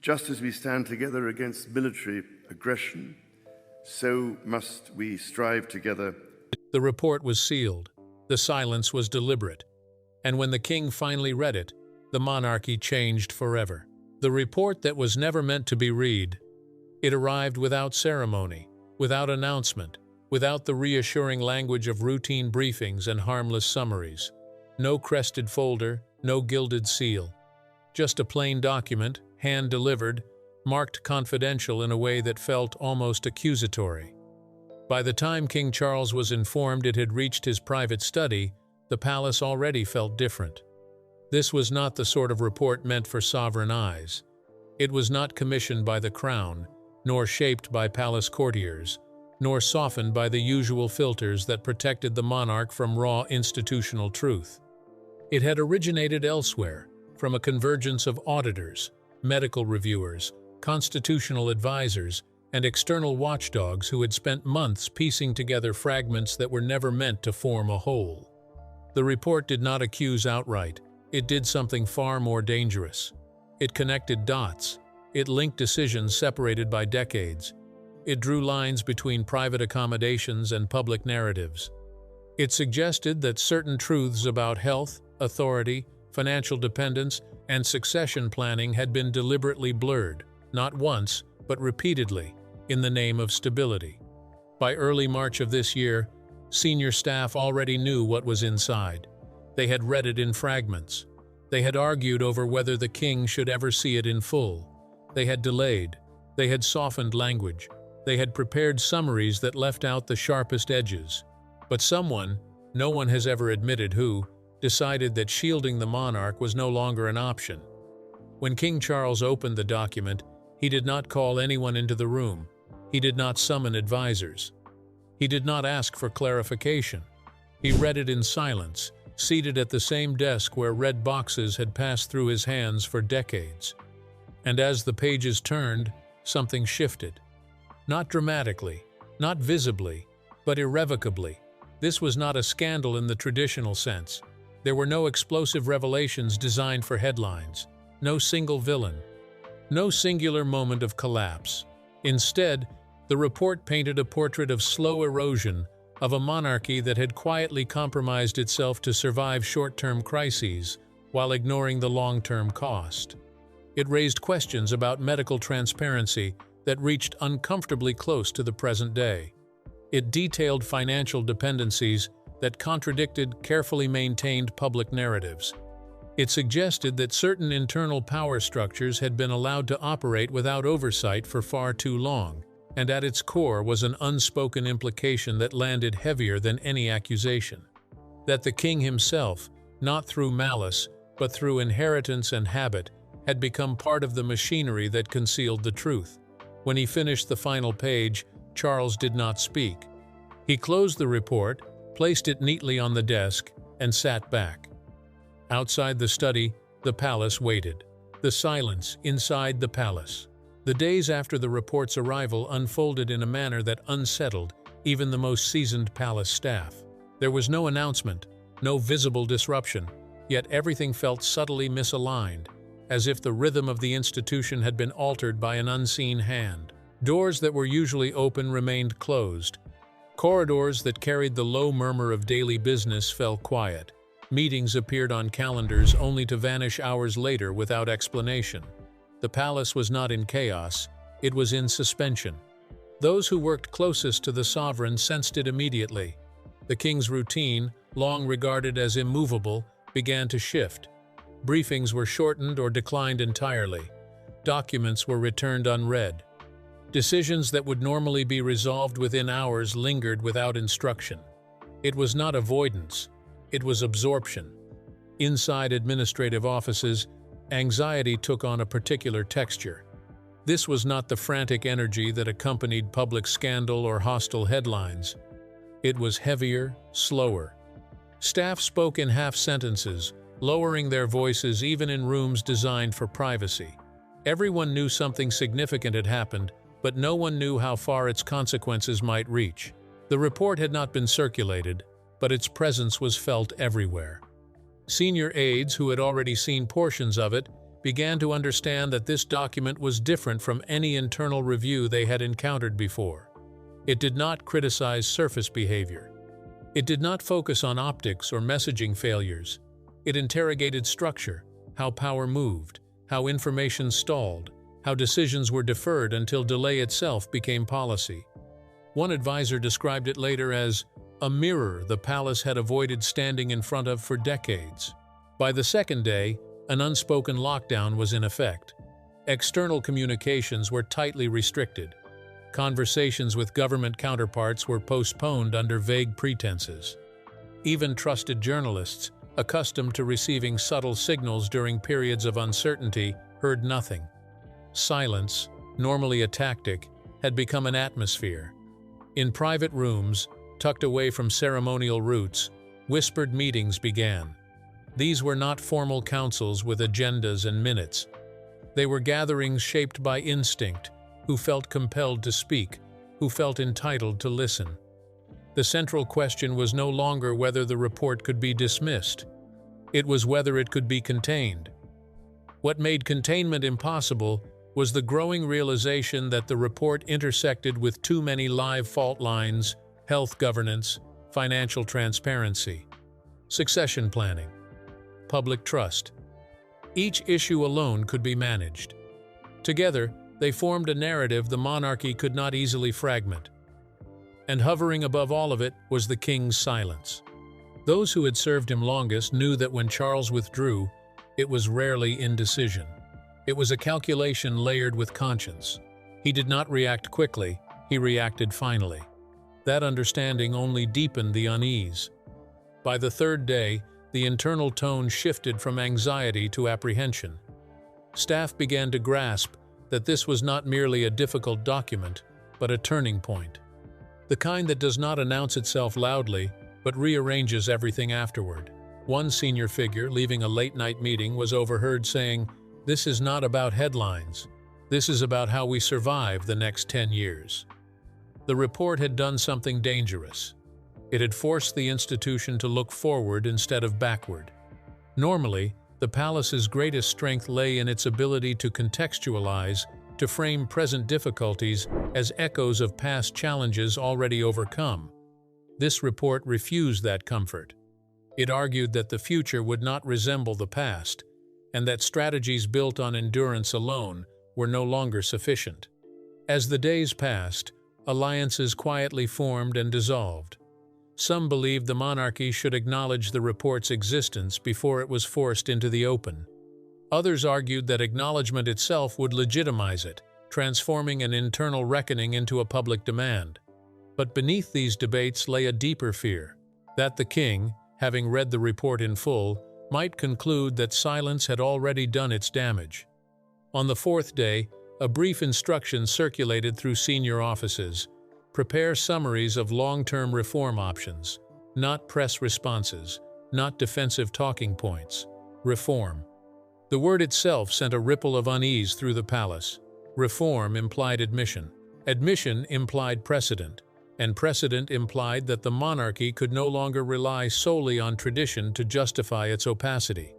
Just as we stand together against military aggression, so must we strive together. The report was sealed. The silence was deliberate. And when the king finally read it, the monarchy changed forever. The report that was never meant to be read. It arrived without ceremony, without announcement, without the reassuring language of routine briefings and harmless summaries. No crested folder, no gilded seal. Just a plain document, hand-delivered, marked confidential in a way that felt almost accusatory. By the time King Charles was informed it had reached his private study, the palace already felt different. This was not the sort of report meant for sovereign eyes. It was not commissioned by the crown, nor shaped by palace courtiers, nor softened by the usual filters that protected the monarch from raw institutional truth. It had originated elsewhere, from a convergence of auditors, medical reviewers, constitutional advisors, and external watchdogs who had spent months piecing together fragments that were never meant to form a whole. The report did not accuse outright. It did something far more dangerous. It connected dots. It linked decisions separated by decades. It drew lines between private accommodations and public narratives. It suggested that certain truths about health, authority, financial dependence, and succession planning had been deliberately blurred, not once, but repeatedly, in the name of stability. By early March of this year, senior staff already knew what was inside. They had read it in fragments. They had argued over whether the king should ever see it in full. They had delayed. They had softened language. They had prepared summaries that left out the sharpest edges. But someone, no one has ever admitted who, decided that shielding the monarch was no longer an option. When King Charles opened the document, he did not call anyone into the room. He did not summon advisors. He did not ask for clarification. He read it in silence, seated at the same desk where red boxes had passed through his hands for decades. And as the pages turned, something shifted. Not dramatically, not visibly, but irrevocably. This was not a scandal in the traditional sense. There were no explosive revelations designed for headlines, no single villain, no singular moment of collapse. Instead, the report painted a portrait of slow erosion, of a monarchy that had quietly compromised itself to survive short-term crises while ignoring the long-term cost. It raised questions about medical transparency that reached uncomfortably close to the present day. It detailed financial dependencies that contradicted carefully maintained public narratives. It suggested that certain internal power structures had been allowed to operate without oversight for far too long, and at its core was an unspoken implication that landed heavier than any accusation. That the king himself, not through malice, but through inheritance and habit, had become part of the machinery that concealed the truth. When he finished the final page, Charles did not speak. He closed the report, placed it neatly on the desk, and sat back. Outside the study, the palace waited. The silence inside the palace. The days after the report's arrival unfolded in a manner that unsettled even the most seasoned palace staff. There was no announcement, no visible disruption, yet everything felt subtly misaligned, as if the rhythm of the institution had been altered by an unseen hand. Doors that were usually open remained closed. Corridors that carried the low murmur of daily business fell quiet. Meetings appeared on calendars only to vanish hours later without explanation. The palace was not in chaos, it was in suspension. Those who worked closest to the sovereign sensed it immediately. The king's routine, long regarded as immovable, began to shift. Briefings were shortened or declined entirely. Documents were returned unread. Decisions that would normally be resolved within hours lingered without instruction. It was not avoidance, it was absorption. Inside administrative offices, anxiety took on a particular texture. This was not the frantic energy that accompanied public scandal or hostile headlines. It was heavier, slower. Staff spoke in half-sentences, lowering their voices even in rooms designed for privacy. Everyone knew something significant had happened, but no one knew how far its consequences might reach. The report had not been circulated, but its presence was felt everywhere. Senior aides who had already seen portions of it began to understand that this document was different from any internal review they had encountered before. It did not criticize surface behavior. It did not focus on optics or messaging failures. It interrogated structure, how power moved, how information stalled, how decisions were deferred until delay itself became policy. One advisor described it later as a mirror the palace had avoided standing in front of for decades. By the second day, an unspoken lockdown was in effect. External communications were tightly restricted. Conversations with government counterparts were postponed under vague pretenses. Even trusted journalists, accustomed to receiving subtle signals during periods of uncertainty, heard nothing. Silence, normally a tactic, had become an atmosphere. In private rooms, tucked away from ceremonial routes, whispered meetings began. These were not formal councils with agendas and minutes. They were gatherings shaped by instinct, who felt compelled to speak, who felt entitled to listen. The central question was no longer whether the report could be dismissed. It was whether it could be contained. What made containment impossible was the growing realization that the report intersected with too many live fault lines: health governance, financial transparency, succession planning, public trust. Each issue alone could be managed. Together, they formed a narrative the monarchy could not easily fragment. And hovering above all of it was the king's silence. Those who had served him longest knew that when Charles withdrew, it was rarely indecision. It was a calculation layered with conscience. He did not react quickly, he reacted finally. That understanding only deepened the unease. By the third day, the internal tone shifted from anxiety to apprehension. Staff began to grasp that this was not merely a difficult document, but a turning point. The kind that does not announce itself loudly, but rearranges everything afterward. One senior figure, leaving a late-night meeting, was overheard saying, "This is not about headlines. This is about how we survive the next 10 years." The report had done something dangerous. It had forced the institution to look forward instead of backward. Normally, the palace's greatest strength lay in its ability to contextualize, to frame present difficulties as echoes of past challenges already overcome. This report refused that comfort. It argued that the future would not resemble the past, and that strategies built on endurance alone were no longer sufficient. As the days passed, alliances quietly formed and dissolved. Some believed the monarchy should acknowledge the report's existence before it was forced into the open. Others argued that acknowledgement itself would legitimize it, transforming an internal reckoning into a public demand. But beneath these debates lay a deeper fear, that the king, having read the report in full, might conclude that silence had already done its damage. On the fourth day, a brief instruction circulated through senior offices: prepare summaries of long-term reform options, not press responses, not defensive talking points. Reform. The word itself sent a ripple of unease through the palace. Reform implied admission. Admission implied precedent. And precedent implied that the monarchy could no longer rely solely on tradition to justify its opacity.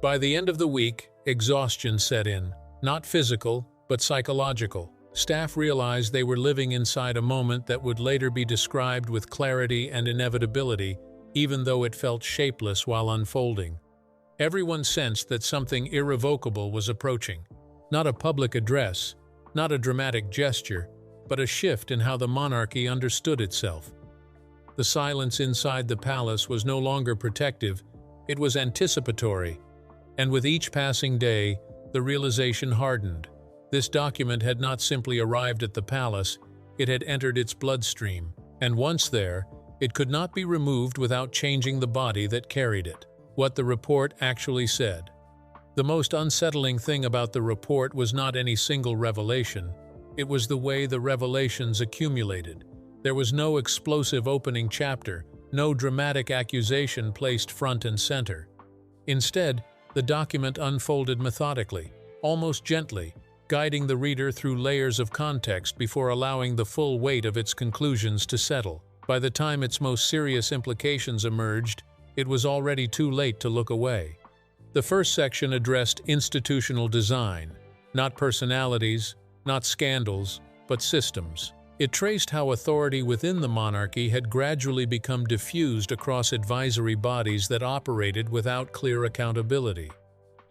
By the end of the week, exhaustion set in, not physical, but psychological. Staff realized they were living inside a moment that would later be described with clarity and inevitability, even though it felt shapeless while unfolding. Everyone sensed that something irrevocable was approaching. Not a public address, not a dramatic gesture, but a shift in how the monarchy understood itself. The silence inside the palace was no longer protective, it was anticipatory. And with each passing day, the realization hardened. This document had not simply arrived at the palace, it had entered its bloodstream, and once there, it could not be removed without changing the body that carried it. What the report actually said. The most unsettling thing about the report was not any single revelation, it was the way the revelations accumulated. There was no explosive opening chapter, no dramatic accusation placed front and center. Instead, the document unfolded methodically, almost gently, guiding the reader through layers of context before allowing the full weight of its conclusions to settle. By the time its most serious implications emerged, it was already too late to look away. The first section addressed institutional design, not personalities, not scandals, but systems. It traced how authority within the monarchy had gradually become diffused across advisory bodies that operated without clear accountability.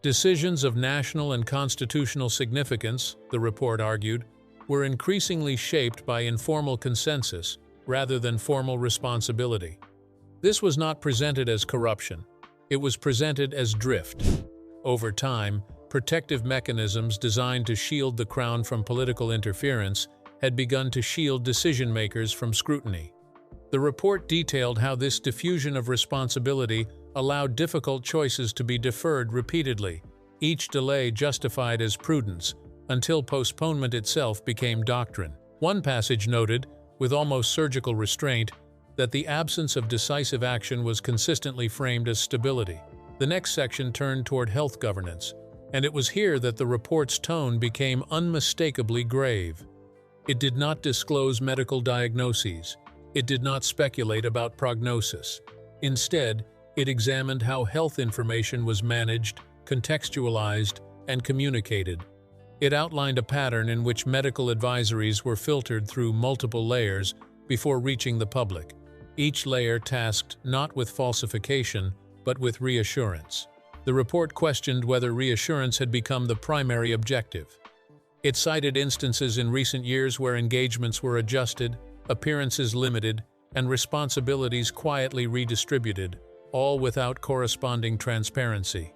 Decisions of national and constitutional significance, the report argued, were increasingly shaped by informal consensus rather than formal responsibility. This was not presented as corruption. It was presented as drift. Over time, protective mechanisms designed to shield the crown from political interference had begun to shield decision-makers from scrutiny. The report detailed how this diffusion of responsibility allowed difficult choices to be deferred repeatedly, each delay justified as prudence, until postponement itself became doctrine. One passage noted, with almost surgical restraint, that the absence of decisive action was consistently framed as stability. The next section turned toward health governance, and it was here that the report's tone became unmistakably grave. It did not disclose medical diagnoses. It did not speculate about prognosis. Instead, it examined how health information was managed, contextualized, and communicated. It outlined a pattern in which medical advisories were filtered through multiple layers before reaching the public, each layer tasked not with falsification, but with reassurance. The report questioned whether reassurance had become the primary objective. It cited instances in recent years where engagements were adjusted, appearances limited, and responsibilities quietly redistributed, all without corresponding transparency.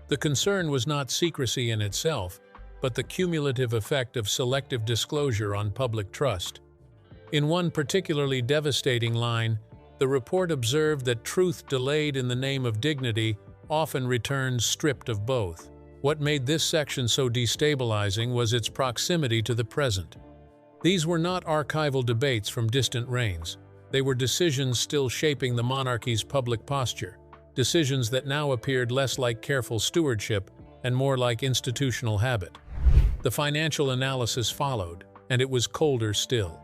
The concern was not secrecy in itself, but the cumulative effect of selective disclosure on public trust. In one particularly devastating line, the report observed that truth delayed in the name of dignity often returns stripped of both. What made this section so destabilizing was its proximity to the present. These were not archival debates from distant reigns. They were decisions still shaping the monarchy's public posture, decisions that now appeared less like careful stewardship and more like institutional habit. The financial analysis followed, and it was colder still.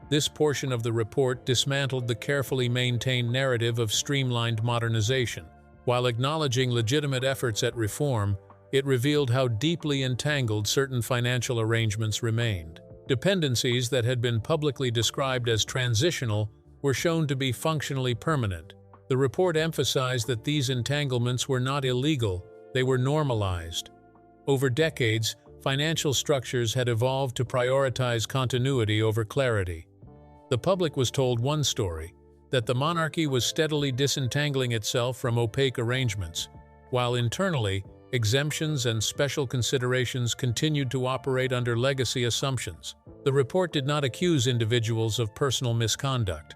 This portion of the report dismantled the carefully maintained narrative of streamlined modernization. While acknowledging legitimate efforts at reform, it revealed how deeply entangled certain financial arrangements remained. Dependencies that had been publicly described as transitional were shown to be functionally permanent. The report emphasized that these entanglements were not illegal, they were normalized. Over decades, financial structures had evolved to prioritize continuity over clarity. The public was told one story, that the monarchy was steadily disentangling itself from opaque arrangements, while internally, exemptions and special considerations continued to operate under legacy assumptions. The report did not accuse individuals of personal misconduct.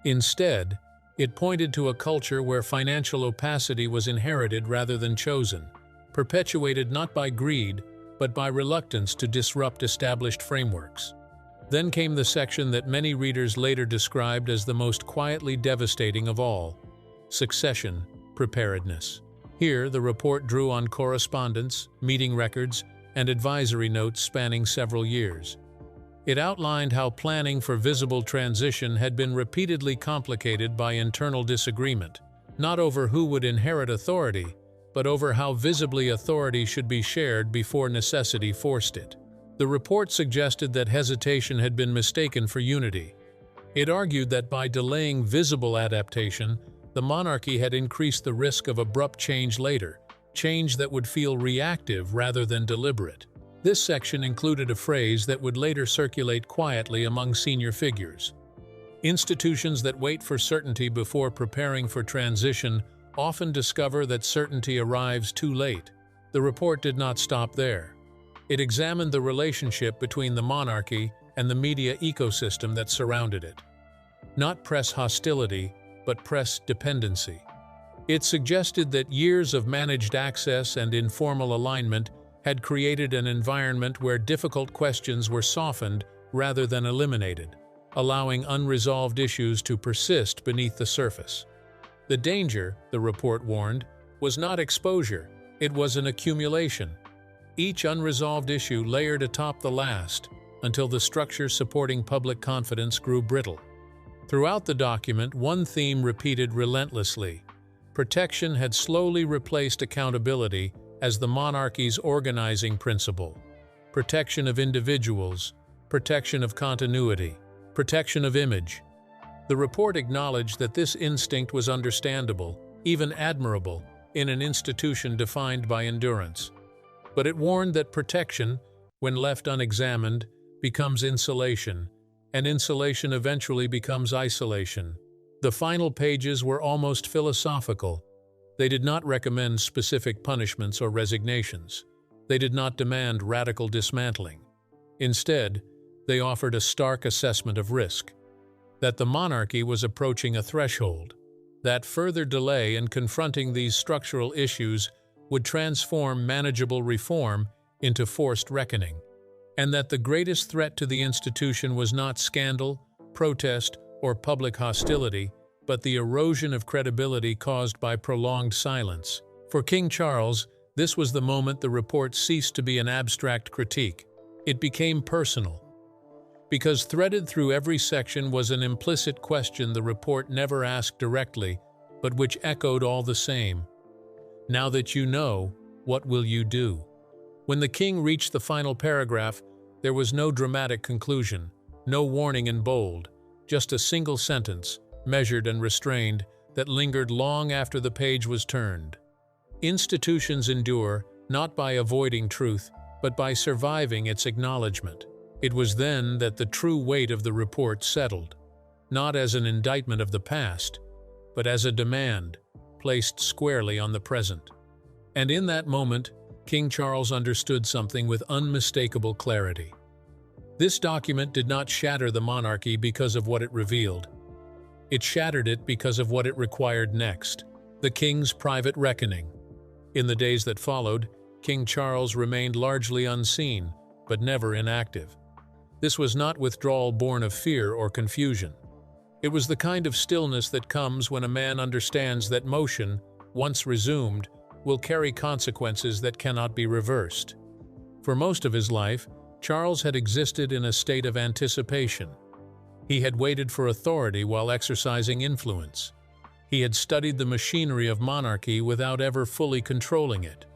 Instead, it pointed to a culture where financial opacity was inherited rather than chosen, perpetuated not by greed, but by reluctance to disrupt established frameworks. Then came the section that many readers later described as the most quietly devastating of all: succession preparedness. Here, the report drew on correspondence, meeting records, and advisory notes spanning several years. It outlined how planning for visible transition had been repeatedly complicated by internal disagreement, not over who would inherit authority, but over how visibly authority should be shared before necessity forced it. The report suggested that hesitation had been mistaken for unity. It argued that by delaying visible adaptation, the monarchy had increased the risk of abrupt change later, change that would feel reactive rather than deliberate. This section included a phrase that would later circulate quietly among senior figures. Institutions that wait for certainty before preparing for transition often discover that certainty arrives too late. The report did not stop there. It examined the relationship between the monarchy and the media ecosystem that surrounded it. Not press hostility, but press dependency. It suggested that years of managed access and informal alignment had created an environment where difficult questions were softened rather than eliminated, allowing unresolved issues to persist beneath the surface. The danger, the report warned, was not exposure, it was an accumulation. Each unresolved issue layered atop the last, until the structure supporting public confidence grew brittle. Throughout the document, one theme repeated relentlessly: protection had slowly replaced accountability as the monarchy's organizing principle. Protection of individuals, protection of continuity, protection of image. The report acknowledged that this instinct was understandable, even admirable, in an institution defined by endurance. But it warned that protection, when left unexamined, becomes insulation, and insulation eventually becomes isolation. The final pages were almost philosophical. They did not recommend specific punishments or resignations. They did not demand radical dismantling. Instead, they offered a stark assessment of risk, that the monarchy was approaching a threshold, that further delay in confronting these structural issues would transform manageable reform into forced reckoning, and that the greatest threat to the institution was not scandal, protest, or public hostility, but the erosion of credibility caused by prolonged silence. For King Charles, this was the moment the report ceased to be an abstract critique. It became personal. Because threaded through every section was an implicit question the report never asked directly, but which echoed all the same. Now that you know, what will you do? When the king reached the final paragraph, there was no dramatic conclusion, no warning in bold, just a single sentence, measured and restrained, that lingered long after the page was turned. Institutions endure, not by avoiding truth, but by surviving its acknowledgement. It was then that the true weight of the report settled, not as an indictment of the past, but as a demand placed squarely on the present. And in that moment, King Charles understood something with unmistakable clarity. This document did not shatter the monarchy because of what it revealed. It shattered it because of what it required next, the king's private reckoning. In the days that followed, King Charles remained largely unseen, but never inactive. This was not withdrawal born of fear or confusion. It was the kind of stillness that comes when a man understands that motion, once resumed, will carry consequences that cannot be reversed. For most of his life, Charles had existed in a state of anticipation. He had waited for authority while exercising influence. He had studied the machinery of monarchy without ever fully controlling it.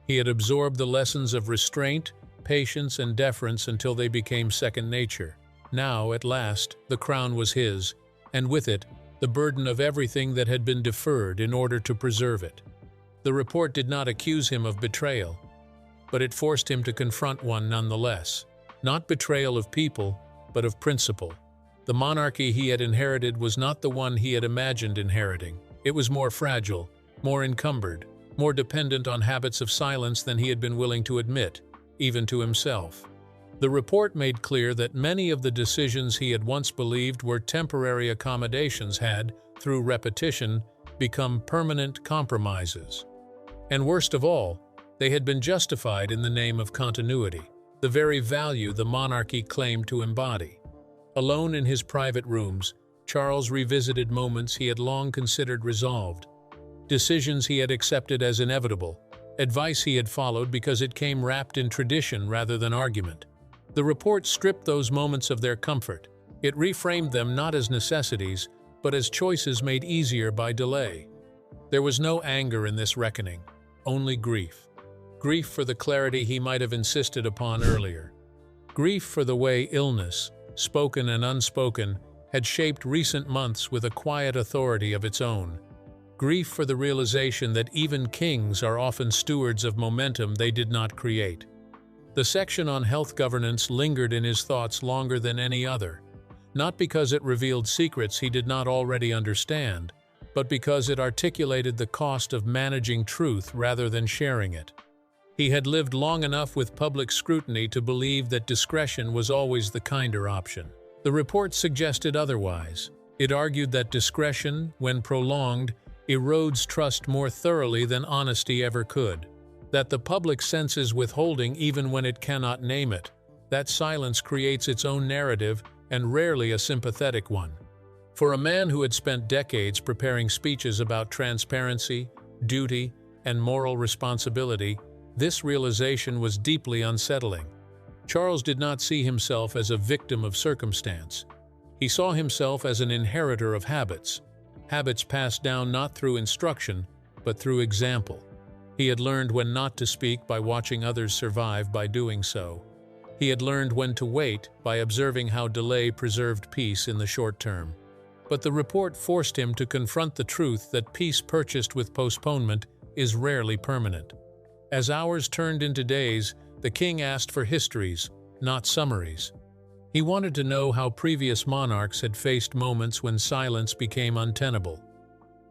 He had absorbed the lessons of restraint, patience, and deference until they became second nature. Now, at last, the crown was his, and with it, the burden of everything that had been deferred in order to preserve it. The report did not accuse him of betrayal, but it forced him to confront one nonetheless. Not betrayal of people, but of principle. The monarchy he had inherited was not the one he had imagined inheriting. It was more fragile, more encumbered, more dependent on habits of silence than he had been willing to admit, even to himself. The report made clear that many of the decisions he had once believed were temporary accommodations had, through repetition, become permanent compromises. And worst of all, they had been justified in the name of continuity, the very value the monarchy claimed to embody. Alone in his private rooms, Charles revisited moments he had long considered resolved, decisions he had accepted as inevitable, advice he had followed because it came wrapped in tradition rather than argument. The report stripped those moments of their comfort. It reframed them not as necessities, but as choices made easier by delay. There was no anger in this reckoning, only grief. Grief for the clarity he might have insisted upon earlier. Grief for the way illness, spoken and unspoken, had shaped recent months with a quiet authority of its own. Grief for the realization that even kings are often stewards of momentum they did not create. The section on health governance lingered in his thoughts longer than any other, not because it revealed secrets he did not already understand, but because it articulated the cost of managing truth rather than sharing it. He had lived long enough with public scrutiny to believe that discretion was always the kinder option. The report suggested otherwise. It argued that discretion, when prolonged, erodes trust more thoroughly than honesty ever could. That the public senses withholding even when it cannot name it. That silence creates its own narrative, and rarely a sympathetic one. For a man who had spent decades preparing speeches about transparency, duty, and moral responsibility, this realization was deeply unsettling. Charles did not see himself as a victim of circumstance. He saw himself as an inheritor of habits habits passed down not through instruction, but through example. He had learned when not to speak by watching others survive by doing so. He had learned when to wait by observing how delay preserved peace in the short term. But the report forced him to confront the truth that peace purchased with postponement is rarely permanent. As hours turned into days, the king asked for histories, not summaries. He wanted to know how previous monarchs had faced moments when silence became untenable.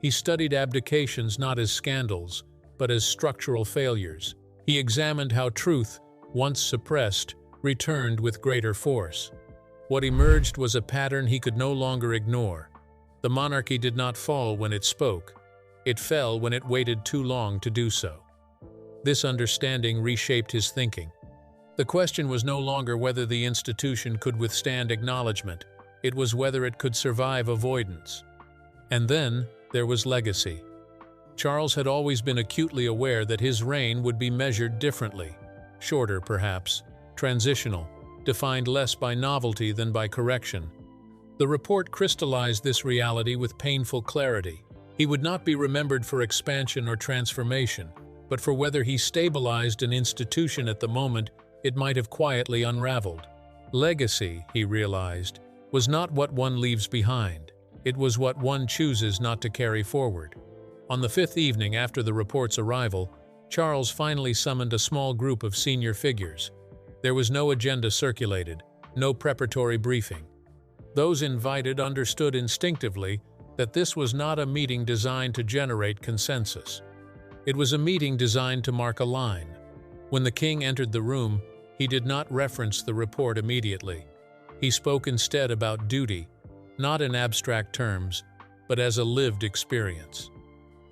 He studied abdications not as scandals, but as structural failures. He examined how truth, once suppressed, returned with greater force. What emerged was a pattern he could no longer ignore. The monarchy did not fall when it spoke. It fell when it waited too long to do so. This understanding reshaped his thinking. The question was no longer whether the institution could withstand acknowledgement. It was whether it could survive avoidance. And then there was legacy. Charles had always been acutely aware that his reign would be measured differently. Shorter, perhaps. Transitional. Defined less by novelty than by correction. The report crystallized this reality with painful clarity. He would not be remembered for expansion or transformation, but for whether he stabilized an institution at the moment it might have quietly unraveled. Legacy, he realized, was not what one leaves behind. It was what one chooses not to carry forward. On the fifth evening after the report's arrival, Charles finally summoned a small group of senior figures. There was no agenda circulated, no preparatory briefing. Those invited understood instinctively that this was not a meeting designed to generate consensus. It was a meeting designed to mark a line. When the king entered the room, he did not reference the report immediately. He spoke instead about duty, not in abstract terms, but as a lived experience.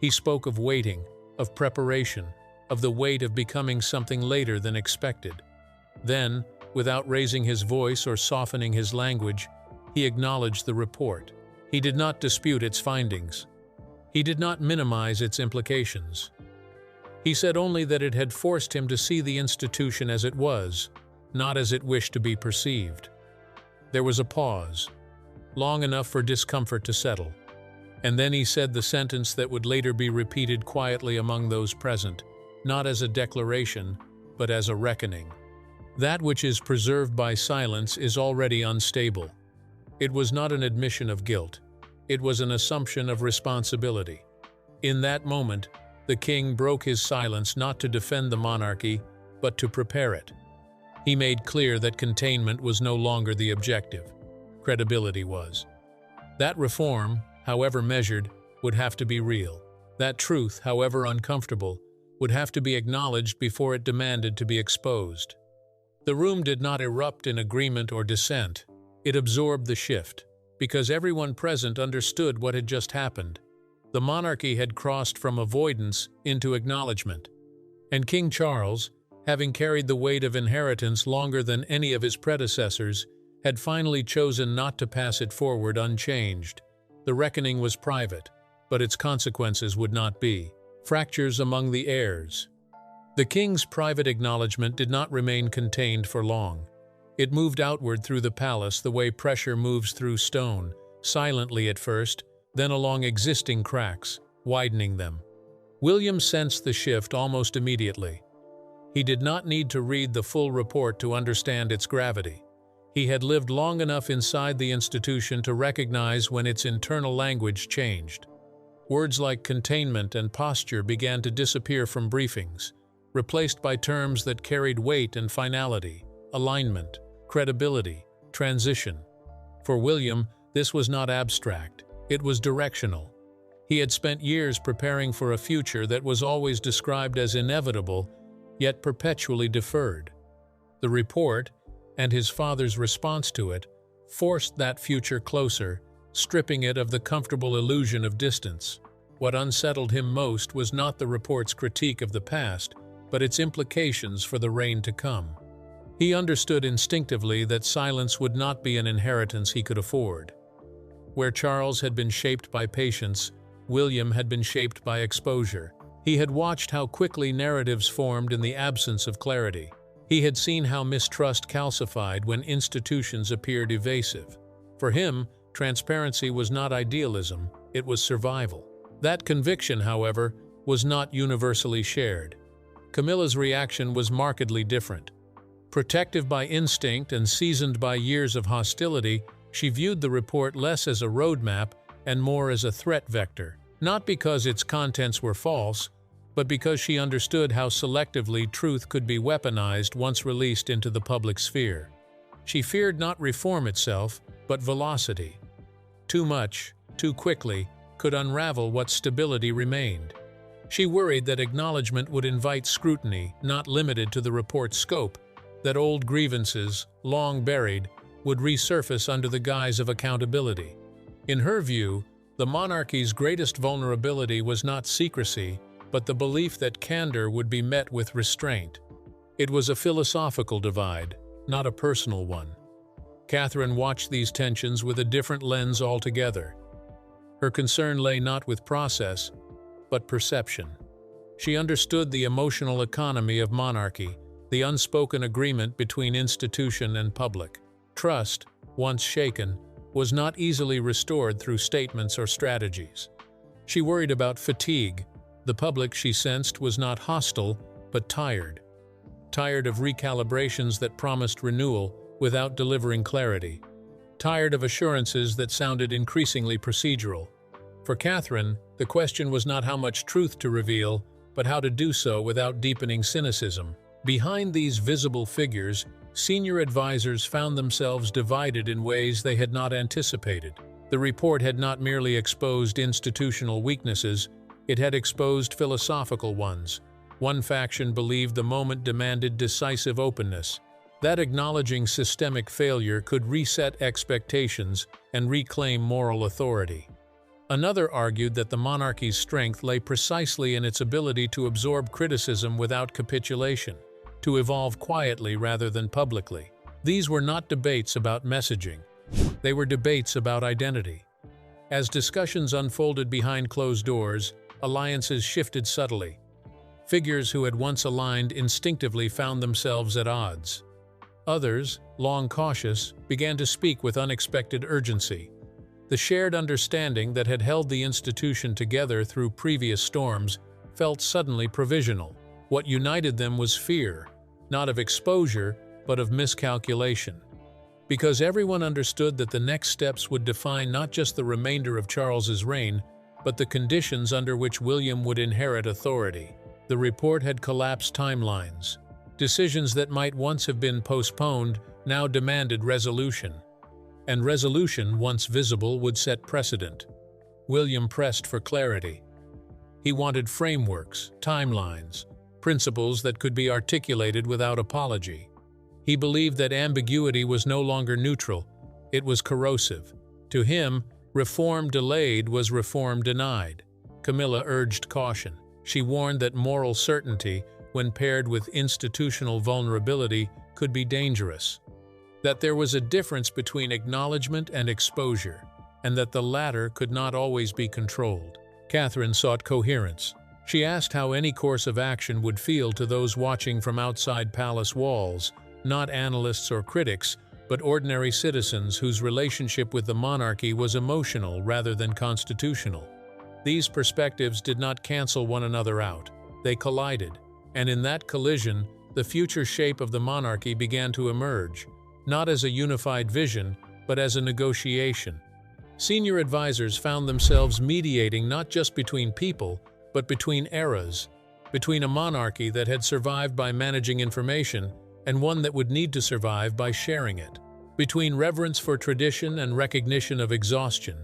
He spoke of waiting, of preparation, of the weight of becoming something later than expected. Then, without raising his voice or softening his language, he acknowledged the report. He did not dispute its findings. He did not minimize its implications. He said only that it had forced him to see the institution as it was, not as it wished to be perceived. There was a pause, long enough for discomfort to settle. And then he said the sentence that would later be repeated quietly among those present, not as a declaration, but as a reckoning. That which is preserved by silence is already unstable. It was not an admission of guilt. It was an assumption of responsibility. In that moment, the king broke his silence not to defend the monarchy, but to prepare it. He made clear that containment was no longer the objective. Credibility was. That reform, however measured, would have to be real. That truth, however uncomfortable, would have to be acknowledged before it demanded to be exposed. The room did not erupt in agreement or dissent. It absorbed the shift, because everyone present understood what had just happened. The monarchy had crossed from avoidance into acknowledgement. And King Charles, having carried the weight of inheritance longer than any of his predecessors, had finally chosen not to pass it forward unchanged. The reckoning was private, but its consequences would not be. Fractures among the heirs. The king's private acknowledgement did not remain contained for long. It moved outward through the palace the way pressure moves through stone, silently at first, then along existing cracks, widening them. William sensed the shift almost immediately. He did not need to read the full report to understand its gravity. He had lived long enough inside the institution to recognize when its internal language changed. Words like containment and posture began to disappear from briefings, replaced by terms that carried weight and finality, alignment, credibility, transition. For William, this was not abstract. It was directional. He had spent years preparing for a future that was always described as inevitable, yet perpetually deferred. The report, and his father's response to it, forced that future closer, stripping it of the comfortable illusion of distance. What unsettled him most was not the report's critique of the past, but its implications for the reign to come. He understood instinctively that silence would not be an inheritance he could afford. Where Charles had been shaped by patience, William had been shaped by exposure. He had watched how quickly narratives formed in the absence of clarity. He had seen how mistrust calcified when institutions appeared evasive. For him, transparency was not idealism, it was survival. That conviction, however, was not universally shared. Camilla's reaction was markedly different. Protective by instinct and seasoned by years of hostility, she viewed the report less as a roadmap and more as a threat vector, not because its contents were false, but because she understood how selectively truth could be weaponized once released into the public sphere. She feared not reform itself, but velocity. Too much, too quickly, could unravel what stability remained. She worried that acknowledgement would invite scrutiny, not limited to the report's scope, that old grievances, long buried, would resurface under the guise of accountability. In her view, the monarchy's greatest vulnerability was not secrecy, but the belief that candor would be met with restraint. It was a philosophical divide, not a personal one. Catherine watched these tensions with a different lens altogether. Her concern lay not with process, but perception. She understood the emotional economy of monarchy, the unspoken agreement between institution and public. Trust, once shaken, was not easily restored through statements or strategies. She worried about fatigue. The public, she sensed, was not hostile, but tired. Tired of recalibrations that promised renewal without delivering clarity. Tired of assurances that sounded increasingly procedural. For Catherine, the question was not how much truth to reveal, but how to do so without deepening cynicism. Behind these visible figures, senior advisors found themselves divided in ways they had not anticipated. The report had not merely exposed institutional weaknesses, it had exposed philosophical ones. One faction believed the moment demanded decisive openness, that acknowledging systemic failure could reset expectations and reclaim moral authority. Another argued that the monarchy's strength lay precisely in its ability to absorb criticism without capitulation, to evolve quietly rather than publicly. These were not debates about messaging. They were debates about identity. As discussions unfolded behind closed doors, alliances shifted subtly. Figures who had once aligned instinctively found themselves at odds. Others, long cautious, began to speak with unexpected urgency. The shared understanding that had held the institution together through previous storms felt suddenly provisional. What united them was fear, not of exposure, but of miscalculation. Because everyone understood that the next steps would define not just the remainder of Charles's reign, but the conditions under which William would inherit authority. The report had collapsed timelines. Decisions that might once have been postponed now demanded resolution. And resolution, once visible, would set precedent. William pressed for clarity. He wanted frameworks, timelines, principles that could be articulated without apology. He believed that ambiguity was no longer neutral, it was corrosive. To him, reform delayed was reform denied. Camilla urged caution. She warned that moral certainty, when paired with institutional vulnerability, could be dangerous. That there was a difference between acknowledgement and exposure, and that the latter could not always be controlled. Catherine sought coherence. She asked how any course of action would feel to those watching from outside palace walls, not analysts or critics, but ordinary citizens whose relationship with the monarchy was emotional rather than constitutional. These perspectives did not cancel one another out. They collided, and in that collision, the future shape of the monarchy began to emerge, not as a unified vision, but as a negotiation. Senior advisors found themselves mediating not just between people, but between eras, between a monarchy that had survived by managing information and one that would need to survive by sharing it, between reverence for tradition and recognition of exhaustion.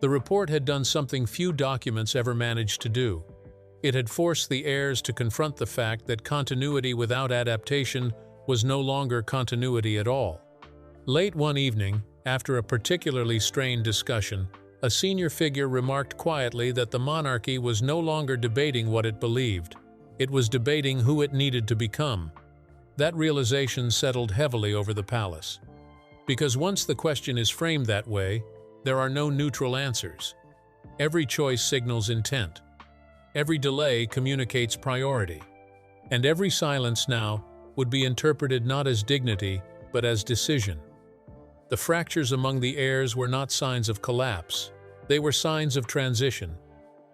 The report had done something few documents ever managed to do. It had forced the heirs to confront the fact that continuity without adaptation was no longer continuity at all. Late one evening, after a particularly strained discussion, a senior figure remarked quietly that the monarchy was no longer debating what it believed. It was debating who it needed to become. That realization settled heavily over the palace. Because once the question is framed that way, there are no neutral answers. Every choice signals intent. Every delay communicates priority. And every silence now would be interpreted not as dignity, but as decision. The fractures among the heirs were not signs of collapse. They were signs of transition,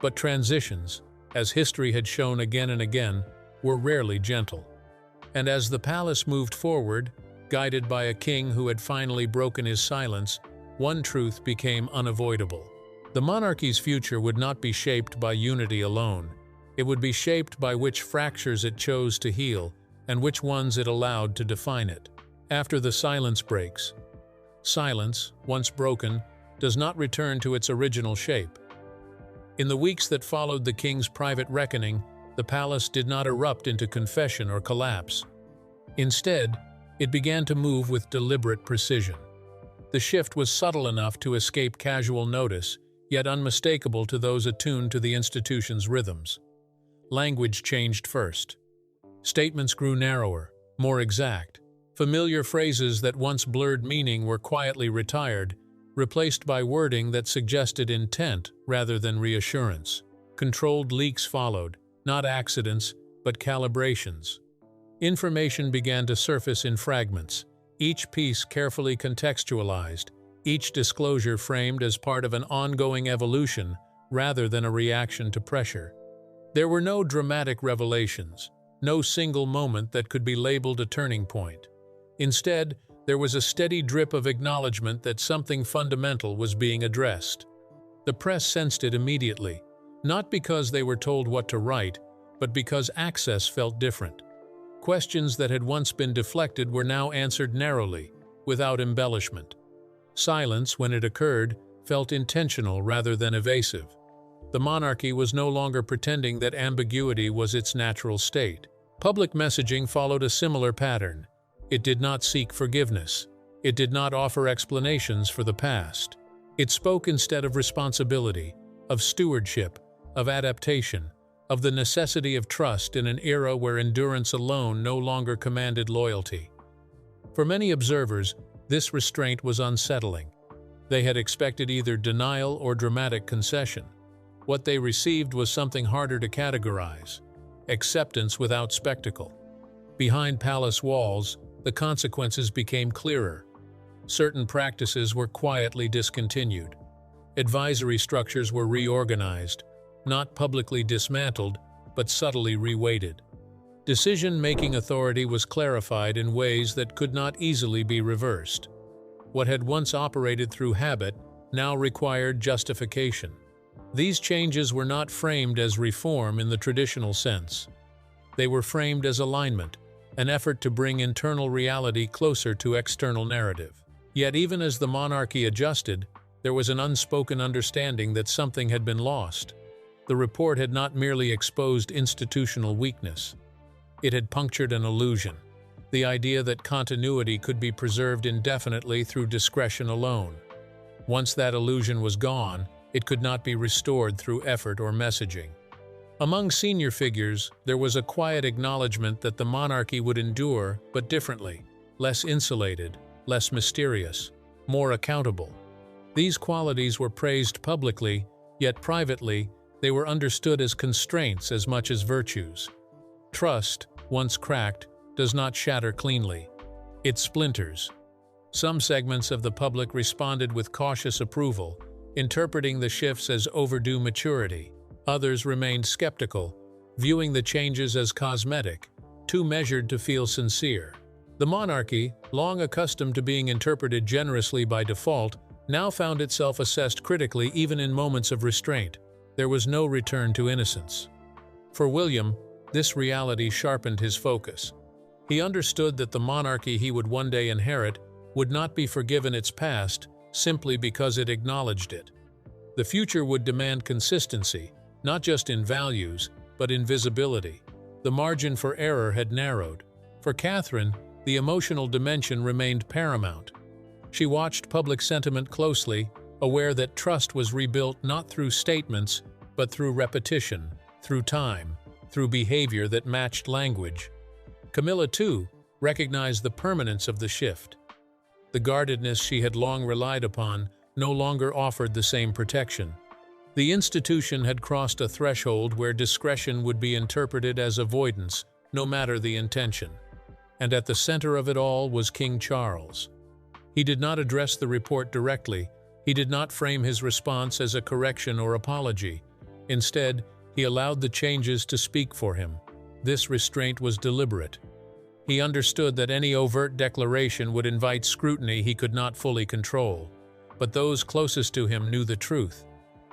but transitions, as history had shown again and again, were rarely gentle. And as the palace moved forward, guided by a king who had finally broken his silence, one truth became unavoidable. The monarchy's future would not be shaped by unity alone. It would be shaped by which fractures it chose to heal and which ones it allowed to define it. After the silence breaks, silence, once broken, does not return to its original shape. In the weeks that followed the king's private reckoning, the palace did not erupt into confession or collapse. Instead, it began to move with deliberate precision. The shift was subtle enough to escape casual notice, yet unmistakable to those attuned to the institution's rhythms. Language changed first. Statements grew narrower, more exact. Familiar phrases that once blurred meaning were quietly retired, replaced by wording that suggested intent rather than reassurance. Controlled leaks followed, not accidents, but calibrations. Information began to surface in fragments, each piece carefully contextualized, each disclosure framed as part of an ongoing evolution rather than a reaction to pressure. There were no dramatic revelations, no single moment that could be labeled a turning point. Instead, there was a steady drip of acknowledgement that something fundamental was being addressed. The press sensed it immediately, not because they were told what to write, but because access felt different. Questions that had once been deflected were now answered narrowly, without embellishment. Silence, when it occurred, felt intentional rather than evasive. The monarchy was no longer pretending that ambiguity was its natural state. Public messaging followed a similar pattern. It did not seek forgiveness. It did not offer explanations for the past. It spoke instead of responsibility, of stewardship, of adaptation, of the necessity of trust in an era where endurance alone no longer commanded loyalty. For many observers, this restraint was unsettling. They had expected either denial or dramatic concession. What they received was something harder to categorize: acceptance without spectacle. Behind palace walls, the consequences became clearer. Certain practices were quietly discontinued. Advisory structures were reorganized, not publicly dismantled, but subtly reweighted. Decision-making authority was clarified in ways that could not easily be reversed. What had once operated through habit now required justification. These changes were not framed as reform in the traditional sense. They were framed as alignment, an effort to bring internal reality closer to external narrative. Yet even as the monarchy adjusted, there was an unspoken understanding that something had been lost. The report had not merely exposed institutional weakness. It had punctured an illusion, the idea that continuity could be preserved indefinitely through discretion alone. Once that illusion was gone, it could not be restored through effort or messaging. Among senior figures, there was a quiet acknowledgement that the monarchy would endure, but differently, less insulated, less mysterious, more accountable. These qualities were praised publicly, yet privately, they were understood as constraints as much as virtues. Trust, once cracked, does not shatter cleanly. It splinters. Some segments of the public responded with cautious approval, interpreting the shifts as overdue maturity. Others remained skeptical, viewing the changes as cosmetic, too measured to feel sincere. The monarchy, long accustomed to being interpreted generously by default, now found itself assessed critically even in moments of restraint. There was no return to innocence. For William, this reality sharpened his focus. He understood that the monarchy he would one day inherit would not be forgiven its past simply because it acknowledged it. The future would demand consistency, not just in values, but in visibility. The margin for error had narrowed. For Catherine, the emotional dimension remained paramount. She watched public sentiment closely, aware that trust was rebuilt not through statements, but through repetition, through time, through behavior that matched language. Camilla, too, recognized the permanence of the shift. The guardedness she had long relied upon no longer offered the same protection. The institution had crossed a threshold where discretion would be interpreted as avoidance, no matter the intention. And at the center of it all was King Charles. He did not address the report directly, He did not frame his response as a correction or apology. Instead, he allowed the changes to speak for him. This restraint was deliberate. He understood that any overt declaration would invite scrutiny he could not fully control. But those closest to him knew the truth.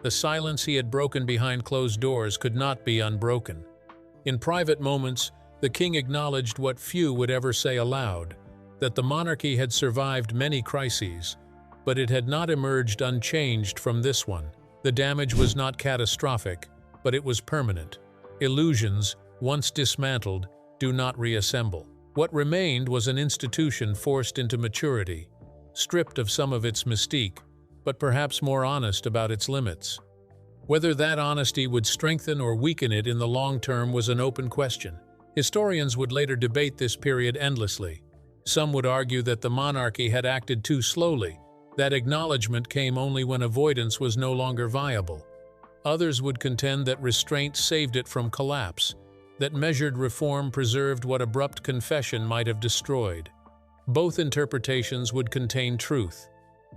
The silence he had broken behind closed doors could not be unbroken. In private moments, the king acknowledged what few would ever say aloud, that the monarchy had survived many crises, but it had not emerged unchanged from this one. The damage was not catastrophic, but it was permanent. Illusions, once dismantled, do not reassemble. What remained was an institution forced into maturity, stripped of some of its mystique, but perhaps more honest about its limits. Whether that honesty would strengthen or weaken it in the long term was an open question. Historians would later debate this period endlessly. Some would argue that the monarchy had acted too slowly, that acknowledgement came only when avoidance was no longer viable. Others would contend that restraint saved it from collapse, that measured reform preserved what abrupt confession might have destroyed. Both interpretations would contain truth,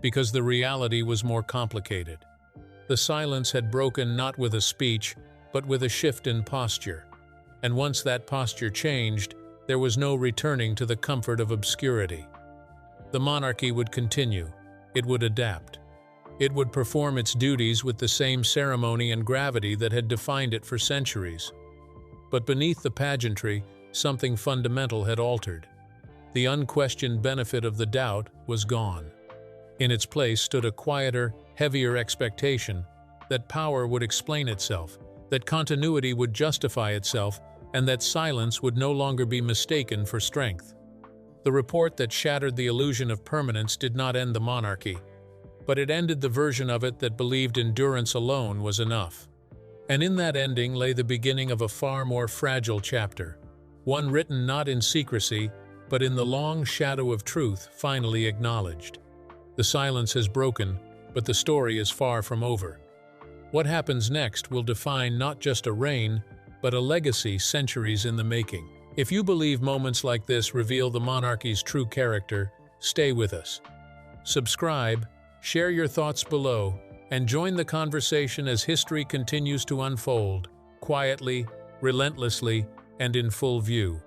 because the reality was more complicated. The silence had broken not with a speech, but with a shift in posture. And once that posture changed, there was no returning to the comfort of obscurity. The monarchy would continue. It would adapt. It would perform its duties with the same ceremony and gravity that had defined it for centuries. But beneath the pageantry, something fundamental had altered. The unquestioned benefit of the doubt was gone. In its place stood a quieter, heavier expectation that power would explain itself, that continuity would justify itself, and that silence would no longer be mistaken for strength. The report that shattered the illusion of permanence did not end the monarchy, but it ended the version of it that believed endurance alone was enough. And in that ending lay the beginning of a far more fragile chapter, one written not in secrecy, but in the long shadow of truth finally acknowledged. The silence has broken, but the story is far from over. What happens next will define not just a reign, but a legacy centuries in the making. If you believe moments like this reveal the monarchy's true character, stay with us. Subscribe, share your thoughts below, and join the conversation as history continues to unfold, quietly, relentlessly, and in full view.